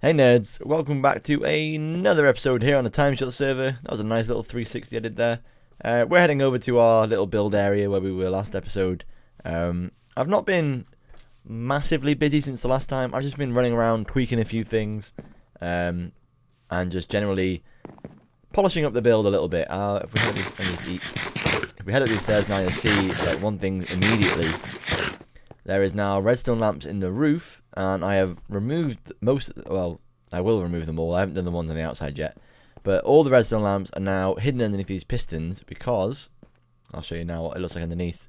Hey nerds, welcome back to another episode here on the TimeShot server. That was a nice little 360 I did there. We're heading over to our little build area where we were last episode. I've not been massively busy since the last time. I've just been running around tweaking a few things and just generally polishing up the build a little bit. If we head up these stairs now, you'll see one thing immediately. There is now redstone lamps in the roof, and I have removed well, I will remove them all. I haven't done the ones on the outside yet. But all the redstone lamps are now hidden underneath these pistons because, I'll show you now what it looks like underneath.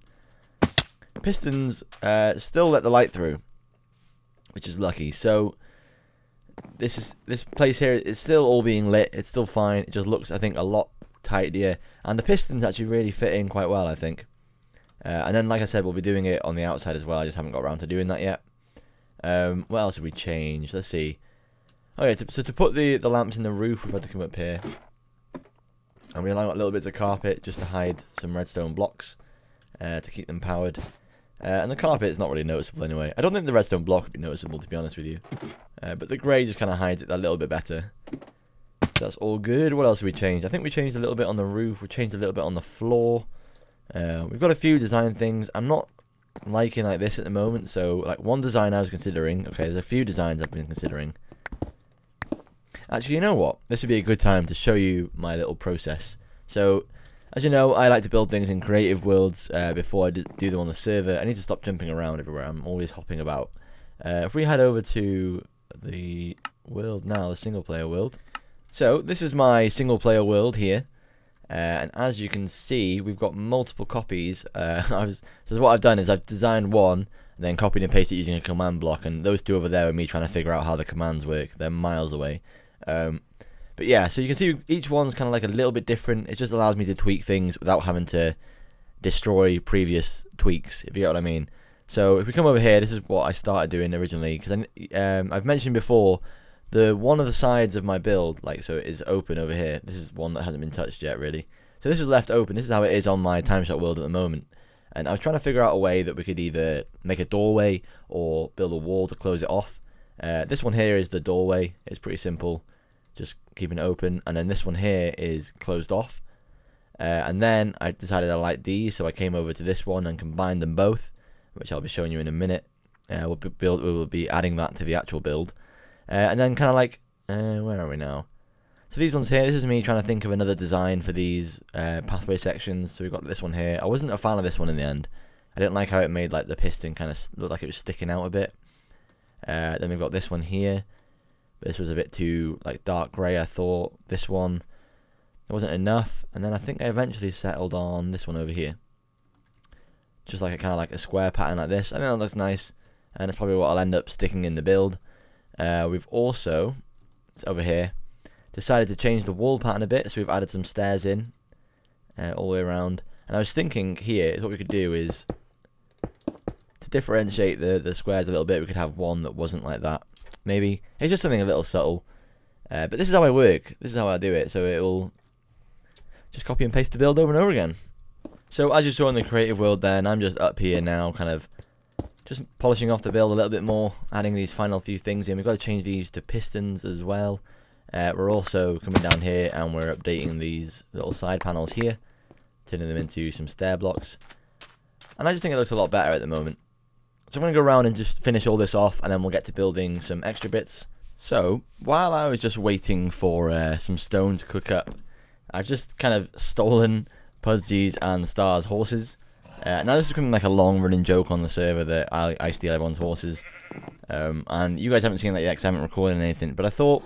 Pistons still let the light through, which is lucky. So this place here is still all being lit. It's still fine. It just looks, I think, a lot tidier. And the pistons actually really fit in quite well, I think. And then, like I said, we'll be doing it on the outside as well. I just haven't got around to doing that yet. What else have we changed? Let's see. Okay, so to put the lamps in the roof, we've had to come up here. And we allow little bits of carpet just to hide some redstone blocks to keep them powered. And the carpet is not really noticeable anyway. I don't think the redstone block would be noticeable, to be honest with you. But the grey just kind of hides it a little bit better. So that's all good. What else have we changed? I think we changed a little bit on the roof. We changed a little bit on the floor. We've got a few design things. I'm not liking like this at the moment, so like one design I was considering. Okay, there's a few designs I've been considering. Actually, you know what? This would be a good time to show you my little process. So, as you know, I like to build things in creative worlds before I do them on the server. I need to stop jumping around everywhere. I'm always hopping about. If we head over to the world now, the single player world. So, this is my single player world here. And as you can see, we've got multiple copies. So what I've done is I've designed one, and then copied and pasted using a command block, and those two over there are me trying to figure out how the commands work. They're miles away. But yeah, so you can see each one's kind of like a little bit different. It just allows me to tweak things without having to destroy previous tweaks, if you get what I mean. So if we come over here, this is what I started doing originally, because I've mentioned before, one of the sides of my build, like, so it is open over here. This is one that hasn't been touched yet, really. So this is left open. This is how it is on my TimeShot world at the moment. And I was trying to figure out a way that we could either make a doorway or build a wall to close it off. This one here is the doorway. It's pretty simple, just keeping it open. And then this one here is closed off. And then I decided I liked these, so I came over to this one and combined them both, which I'll be showing you in a minute. We will be adding that to the actual build. And then kind of like, where are we now? So these ones here, this is me trying to think of another design for these pathway sections. So we've got this one here. I wasn't a fan of this one in the end. I didn't like how it made like the piston kind of look like it was sticking out a bit. Then we've got this one here. This was a bit too like dark grey, I thought. This one, it wasn't enough. And then I think I eventually settled on this one over here. Just like a kind of like a square pattern like this. I think that looks nice. And that's probably what I'll end up sticking in the build. We've also, it's over here, decided to change the wall pattern a bit, so we've added some stairs in all the way around. And I was thinking here is what we could do is to differentiate the squares a little bit. We could have one that wasn't like that. Maybe it's just something a little subtle, but this is how I work. This is how I do it. So it will just copy and paste the build over and over again. So as you saw in the creative world, then I'm just up here now, kind of just polishing off the build a little bit more, adding these final few things in. We've got to change these to pistons as well. We're also coming down here and we're updating these little side panels here, turning them into some stair blocks. And I just think it looks a lot better at the moment. So I'm going to go around and just finish all this off, and then we'll get to building some extra bits. So while I was just waiting for some stone to cook up, I've just kind of stolen Pudsy's and Star's horses. Now this is becoming like a long running joke on the server that I steal everyone's horses, and you guys haven't seen that yet because I haven't recorded anything, but I thought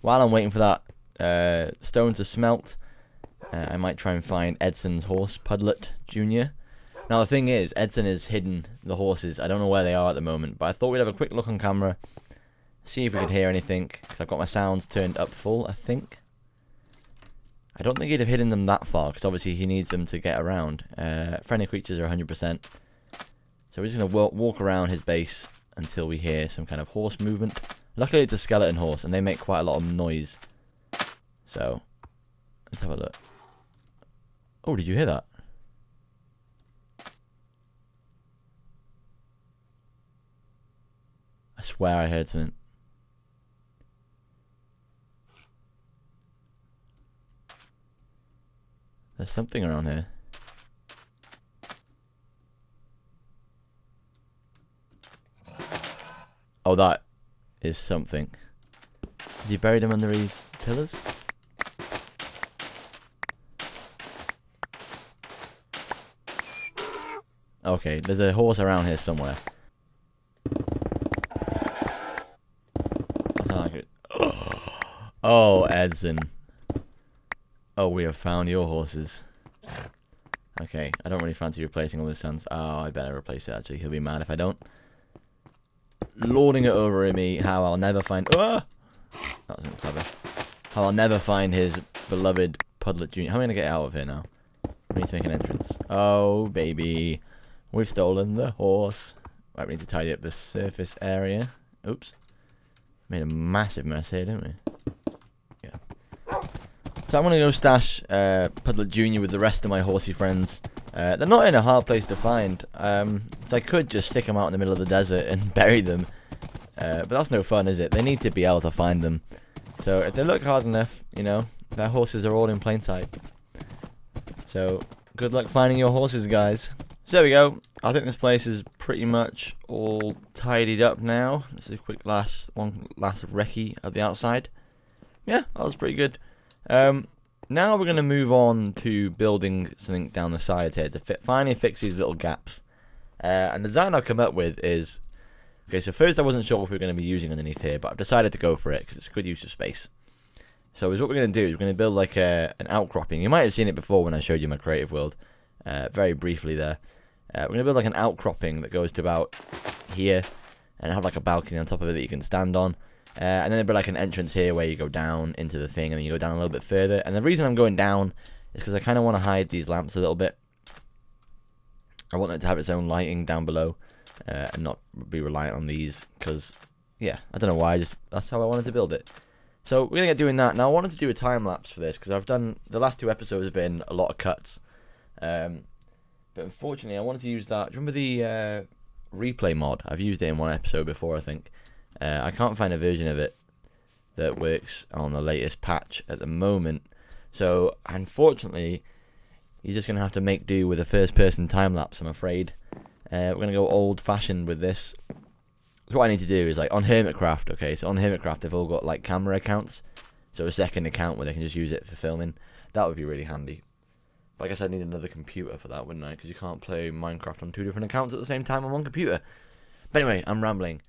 while I'm waiting for that stone to smelt, I might try and find Edson's horse, Pudlet Jr. Now the thing is, Edson has hidden the horses. I don't know where they are at the moment, but I thought we'd have a quick look on camera, see if we could hear anything, because I've got my sounds turned up full, I think. I don't think he'd have hidden them that far, because obviously he needs them to get around. Friendly creatures are 100%. So we're just going to walk around his base until we hear some kind of horse movement. Luckily it's a skeleton horse, and they make quite a lot of noise. So, let's have a look. Oh, did you hear that? I swear I heard something. There's something around here. Oh, that is something. Did you bury them under these pillars? Okay, there's a horse around here somewhere. That's not good. Oh, Edson. Oh, we have found your horses. Okay, I don't really fancy replacing all this sand. Oh, I better replace it, actually. He'll be mad if I don't. Lording it over at me, how I'll never find... Oh! That wasn't clever. How I'll never find his beloved Pudlet Jr. How am I going to get out of here now? We need to make an entrance. Oh, baby. We've stolen the horse. Right, we need to tidy up the surface area. Oops. Made a massive mess here, didn't we? Yeah. So I'm going to go stash Pudlet Jr. with the rest of my horsey friends. They're not in a hard place to find. So I could just stick them out in the middle of the desert and bury them. But that's no fun, is it? They need to be able to find them. So if they look hard enough, you know, their horses are all in plain sight. So good luck finding your horses, guys. So there we go. I think this place is pretty much all tidied up now. This is a quick last recce of the outside. Yeah, that was pretty good. Now we're going to move on to building something down the sides here to finally fix these little gaps. And the design I've come up with is... Okay, so first I wasn't sure what we were going to be using underneath here, but I've decided to go for it because it's a good use of space. So what we're going to do is we're going to build like an outcropping. You might have seen it before when I showed you my creative world, very briefly there. We're going to build like an outcropping that goes to about here and have like a balcony on top of it that you can stand on. And then there'll be like an entrance here where you go down into the thing and then you go down a little bit further. And the reason I'm going down is because I kind of want to hide these lamps a little bit. I want it to have its own lighting down below. And not be reliant on these because, yeah, I don't know why, that's how I wanted to build it. So we're going to get doing that. Now I wanted to do a time lapse for this because I've done, the last 2 episodes have been a lot of cuts. But unfortunately I wanted to use that, do you remember the replay mod? I've used it in 1 episode before, I think. I can't find a version of it that works on the latest patch at the moment. So unfortunately you're just going to have to make do with a first person time lapse, I'm afraid. We're going to go old-fashioned with this. So what I need to do is, like, on Hermitcraft, okay, so on Hermitcraft they've all got, like, camera accounts. So a second account where they can just use it for filming. That would be really handy. But I guess I'd need another computer for that, wouldn't I? Because you can't play Minecraft on 2 different accounts at the same time on 1 computer. But anyway, I'm rambling.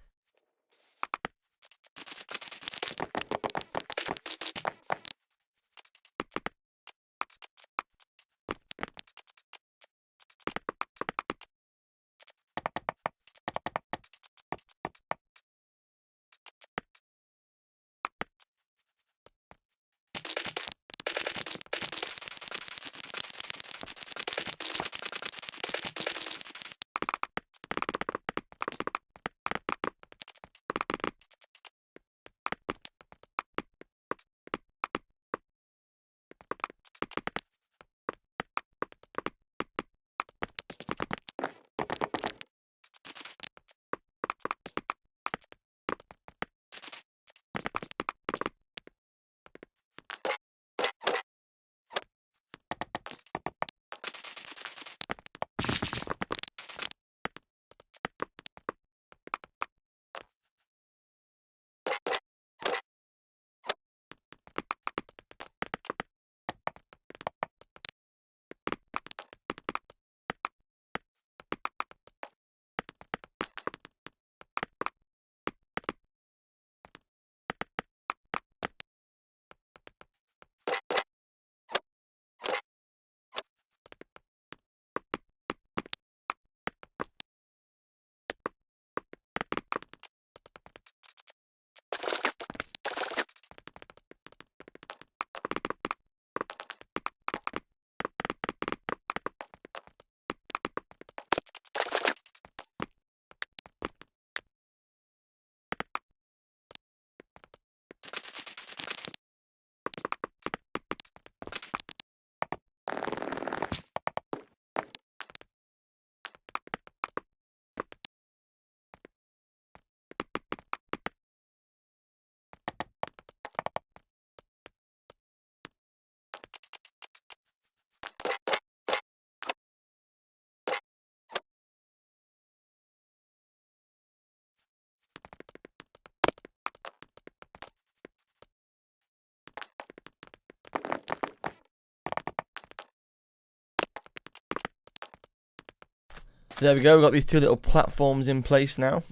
So there we go, we've got these two little platforms in place now.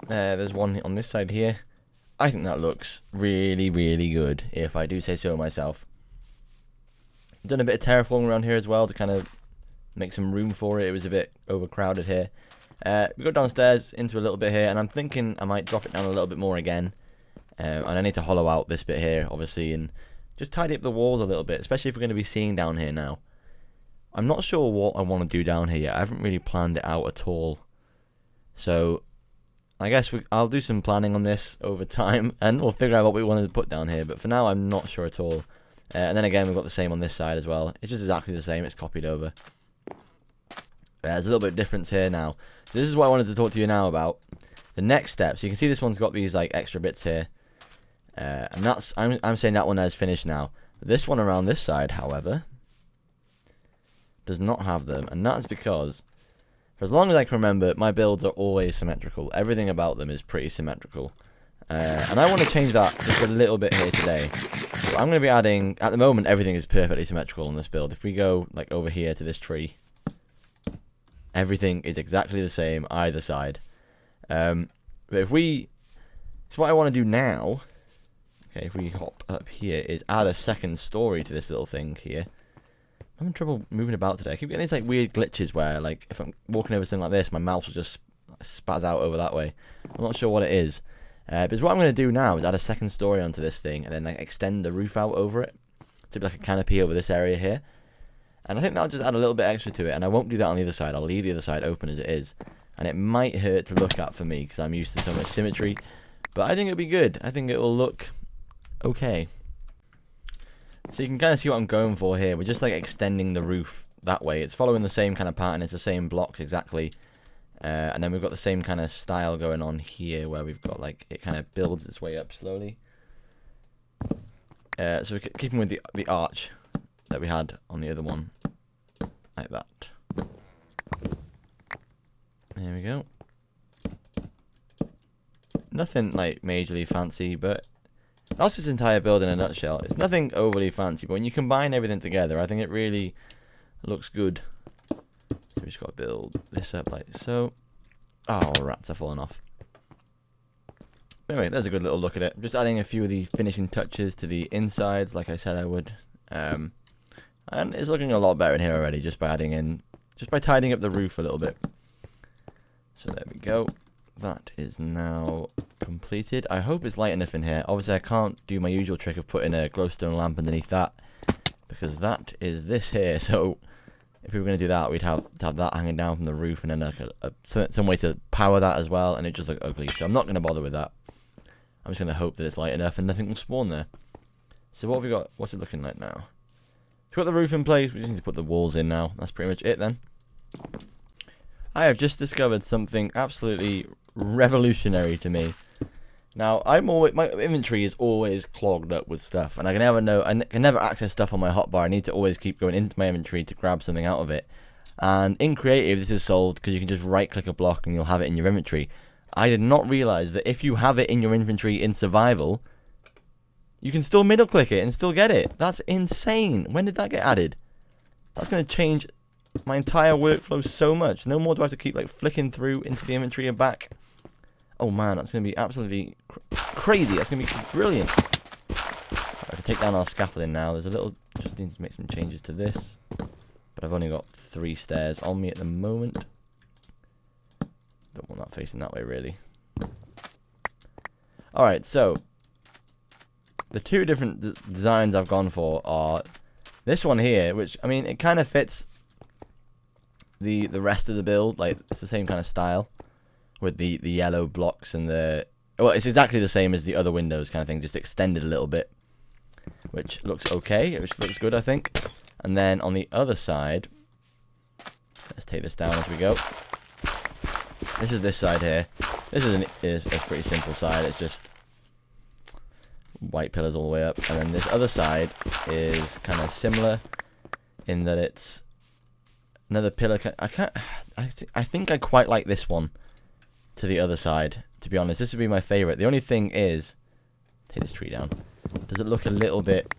There's one on this side here. I think that looks really, really good, if I do say so myself. I've done a bit of terraforming around here as well to kind of make some room for it. It was a bit overcrowded here. We go downstairs into a little bit here, and I'm thinking I might drop it down a little bit more again. And I need to hollow out this bit here, obviously, and just tidy up the walls a little bit, especially if we're going to be seeing down here now. I'm not sure what I want to do down here yet. I haven't really planned it out at all. So I guess I'll do some planning on this over time, and we'll figure out what we wanted to put down here. But for now, I'm not sure at all. And then again, we've got the same on this side as well. It's just exactly the same. It's copied over. There's a little bit of difference here now. So this is what I wanted to talk to you now about. The next step. So you can see this one's got these like extra bits here. And that's I'm saying that one is finished now. This one around this side, however, does not have them, and that's because, for as long as I can remember, my builds are always symmetrical. Everything about them is pretty symmetrical. And I want to change that just a little bit here today. So I'm going to be adding, at the moment, everything is perfectly symmetrical on this build. If we go like over here to this tree, everything is exactly the same either side. But if we, so what I want to do now, okay, if we hop up here, is add a second story to this little thing here. I'm having trouble moving about today. I keep getting these like weird glitches where, like, if I'm walking over something like this, my mouse will just spaz out over that way. I'm not sure what it is. But what I'm going to do now is add a second story onto this thing, and then like extend the roof out over it to be like a canopy over this area here. And I think that'll just add a little bit extra to it. And I won't do that on the other side. I'll leave the other side open as it is. And it might hurt to look at for me because I'm used to so much symmetry. But I think it'll be good. I think it will look okay. So you can kind of see what I'm going for here. We're just like extending the roof that way. It's following the same kind of pattern. It's the same blocks exactly. And then we've got the same kind of style going on here where we've got like, it kind of builds its way up slowly. So we're keeping with the arch that we had on the other one. Like that. There we go. Nothing like majorly fancy, but that's this entire build in a nutshell. It's nothing overly fancy, but when you combine everything together, I think it really looks good. So we just got to build this up like so. Oh, rats are falling off. Anyway, there's a good little look at it. Just adding a few of the finishing touches to the insides, like I said I would. And it's looking a lot better in here already, just by tidying up the roof a little bit. So there we go. That is now completed. I hope it's light enough in here. Obviously, I can't do my usual trick of putting a glowstone lamp underneath that, because that is this here. So if we were going to do that, we'd have to have that hanging down from the roof, and then like some way to power that as well, and it just look ugly. So I'm not going to bother with that. I'm just going to hope that it's light enough and nothing will spawn there. So what have we got? What's it looking like now? We've got the roof in place. We just need to put the walls in now. That's pretty much it then. I have just discovered something absolutely revolutionary to me. Now, my inventory is always clogged up with stuff, and I can never access stuff on my hotbar. I need to always keep going into my inventory to grab something out of it. And in creative, this is solved because you can just right-click a block and you'll have it in your inventory. I did not realize that if you have it in your inventory in survival, you can still middle-click it and still get it. That's insane. When did that get added? That's going to change my entire workflow so much. No more do I have to keep like flicking through into the inventory and back. Oh man, that's going to be absolutely crazy. That's going to be brilliant. Right, I can take down our scaffolding now. There's a little, just need to make some changes to this. But I've only got 3 stairs on me at the moment. Don't want that facing that way really. Alright, so the two different designs I've gone for are this one here, which, I mean, it kind of fits the rest of the build. Like, it's the same kind of style with the yellow blocks and the, well, it's exactly the same as the other windows kind of thing, just extended a little bit, which looks okay, which looks good, I think. And then on the other side, let's take this down as we go. This is this side here. This is a pretty simple side. It's just white pillars all the way up, and then this other side is kind of similar in that it's another pillar. I think I quite like this one to the other side, to be honest. This would be my favorite. The only thing is, take this tree down, does it look a little bit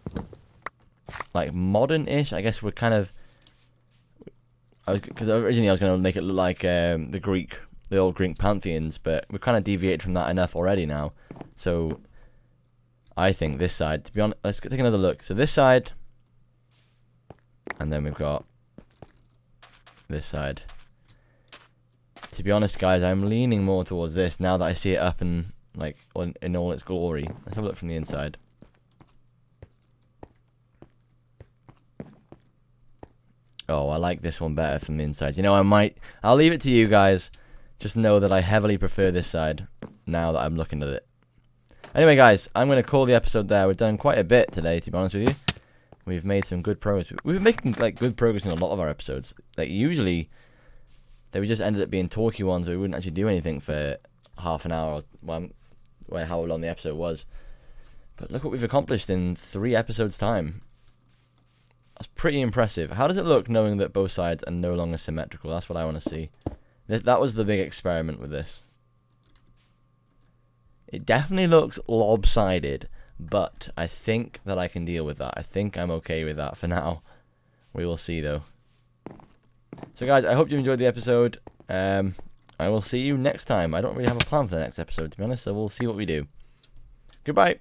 like modern-ish? I guess we're kind of, because originally I was going to make it look like the old Greek pantheons, but we've kind of deviated from that enough already now. So I think this side, to be honest, let's take another look. So this side, and then we've got this side. To be honest, guys, I'm leaning more towards this now that I see it up and like in all its glory. Let's have a look from the inside. Oh, I like this one better from the inside. You know, I'll leave it to you guys. Just know that I heavily prefer this side now that I'm looking at it. Anyway, guys, I'm going to call the episode there. We've done quite a bit today, to be honest with you. We've made some good progress. We've been making like good progress in a lot of our episodes. Like usually, they would just ended up being talky ones. We wouldn't actually do anything for half an hour, or how long the episode was. But look what we've accomplished in 3 episodes' time. That's pretty impressive. How does it look knowing that both sides are no longer symmetrical? That's what I want to see. That was the big experiment with this. It definitely looks lopsided, but I think that I can deal with that. I think I'm okay with that for now. We will see, though. So, guys, I hope you enjoyed the episode. I will see you next time. I don't really have a plan for the next episode, to be honest, so we'll see what we do. Goodbye.